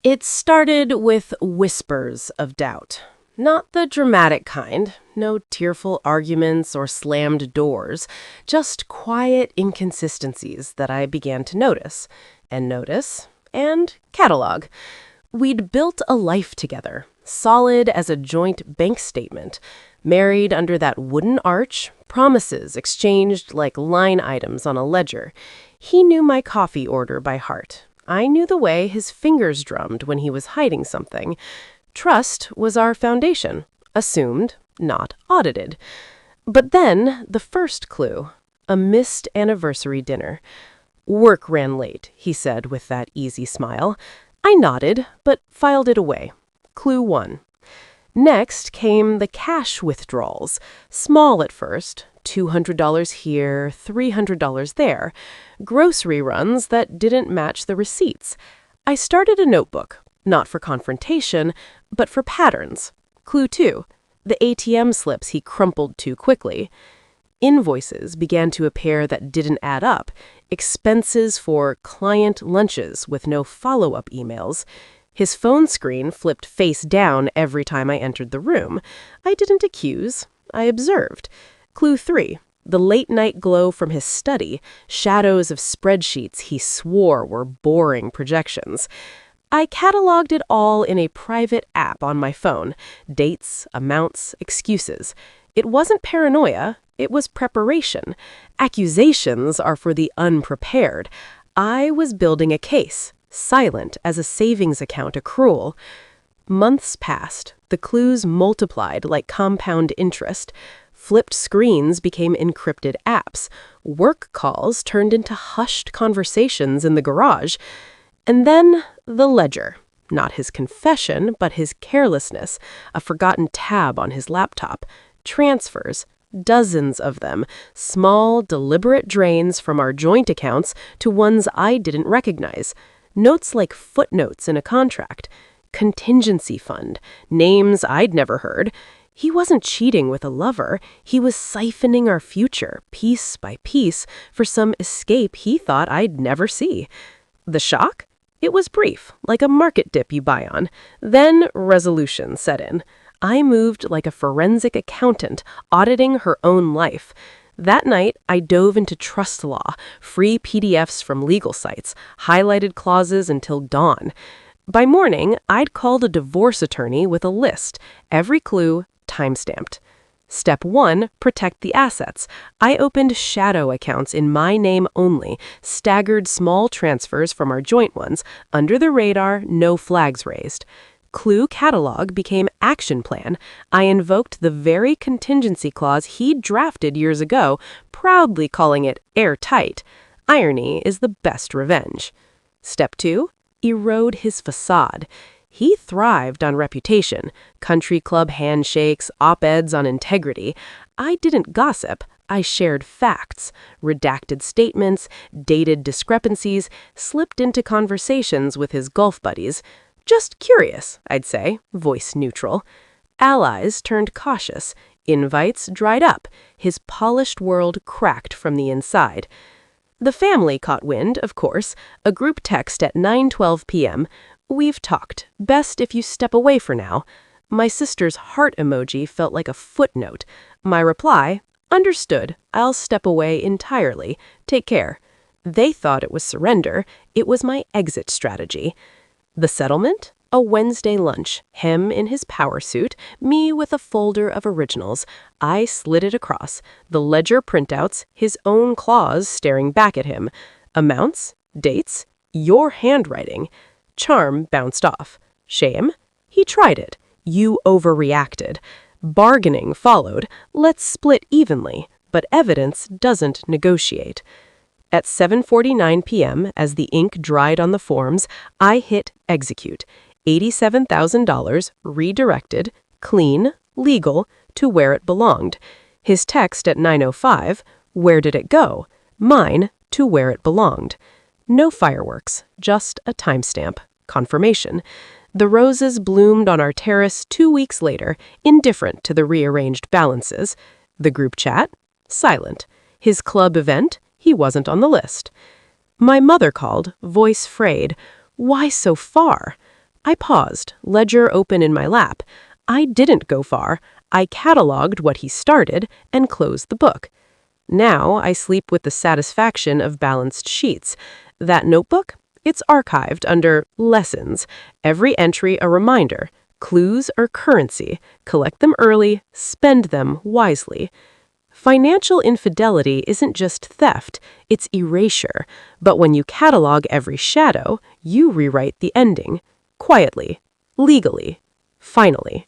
It started with whispers of doubt. Not the dramatic kind, no tearful arguments or slammed doors, just quiet inconsistencies that I began to notice, and catalog. We'd built a life together, solid as a joint bank statement, married under that wooden arch, promises exchanged like line items on a ledger. He knew my coffee order by heart. I knew the way his fingers drummed when he was hiding something. Trust was our foundation, assumed, not audited. But then, the first clue, a missed anniversary dinner. Work ran late, he said with that easy smile. I nodded, but filed it away. Clue 1. Next came the cash withdrawals, small at first, $200 here, $300 there, grocery runs that didn't match the receipts. I started a notebook, not for confrontation, but for patterns. Clue 2, the ATM slips he crumpled too quickly. Invoices began to appear that didn't add up, expenses for client lunches with no follow-up emails. His phone screen flipped face down every time I entered the room. I didn't accuse, I observed. Clue 3, the late-night glow from his study, shadows of spreadsheets he swore were boring projections. I cataloged it all in a private app on my phone. Dates, amounts, excuses. It wasn't paranoia, it was preparation. Accusations are for the unprepared. I was building a case, silent as a savings account accrual. Months passed. The clues multiplied like compound interest. Flipped screens became encrypted apps. Work calls turned into hushed conversations in the garage. And then the ledger. Not his confession, but his carelessness. A forgotten tab on his laptop. Transfers. Dozens of them. Small, deliberate drains from our joint accounts to ones I didn't recognize. Notes like footnotes in a contract. Contingency fund. Names I'd never heard. He wasn't cheating with a lover. He was siphoning our future, piece by piece, for some escape he thought I'd never see. The shock? It was brief, like a market dip you buy on. Then resolution set in. I moved like a forensic accountant, auditing her own life. That night, I dove into trust law, free PDFs from legal sites, highlighted clauses until dawn. By morning, I'd called a divorce attorney with a list, every clue timestamped. Step 1, protect the assets. I opened shadow accounts in my name only, staggered small transfers from our joint ones, under the radar, no flags raised. Clue catalog became action plan. I invoked the very contingency clause he'd drafted years ago, proudly calling it airtight. Irony is the best revenge. Step 2, erode his facade. He thrived on reputation, country club handshakes, op-eds on integrity. I didn't gossip. I shared facts, redacted statements, dated discrepancies, slipped into conversations with his golf buddies. Just curious, I'd say, voice neutral. Allies turned cautious. Invites dried up. His polished world cracked from the inside. The family caught wind, of course. A group text at 9:12 p.m. We've talked. Best if you step away for now. My sister's heart emoji felt like a footnote. My reply, understood. I'll step away entirely. Take care. They thought it was surrender. It was my exit strategy. The settlement? A Wednesday lunch. Him in his power suit, me with a folder of originals. I slid it across. The ledger printouts, his own claws staring back at him. Amounts? Dates? Your handwriting. Charm bounced off. Shame? He tried it. You overreacted. Bargaining followed. Let's split evenly. But evidence doesn't negotiate. At 7:49 p.m., as the ink dried on the forms, I hit execute. $87,000 redirected, clean, legal, to where it belonged. His text at 9:05, where did it go? Mine, to where it belonged. No fireworks, just a timestamp. Confirmation. The roses bloomed on our terrace 2 weeks later, indifferent to the rearranged balances. The group chat? Silent. His club event? He wasn't on the list. My mother called, voice frayed. Why so far? I paused, ledger open in my lap. I didn't go far. I cataloged what he started and closed the book. Now I sleep with the satisfaction of balanced sheets. That notebook? It's archived under Lessons. Every entry a reminder. Clues are currency. Collect them early, spend them wisely. Financial infidelity isn't just theft, it's erasure. But when you catalog every shadow, you rewrite the ending. Quietly, legally, finally.